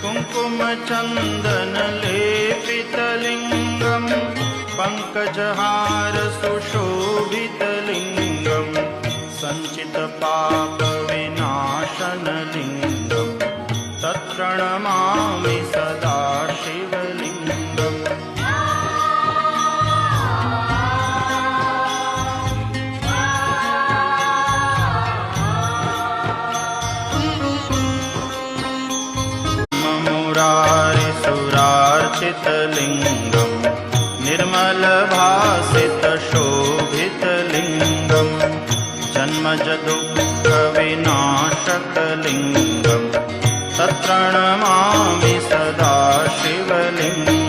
कुङ्कुमचन्दनलेपितलिङ्गं पङ्कजहारसुशोभितलिङ्गं सञ्चितपापविनाशनलिङ्गं तत्प्रणमामि सदा शिवलिङ्गम्। मुरारिसुरार्चितलिङ्गं निर्मलभासितशोभितलिङ्गं जन्मजदुःखविनाशकलिङ्गं तत्प्रणमामि सदा शिवलिङ्गम्।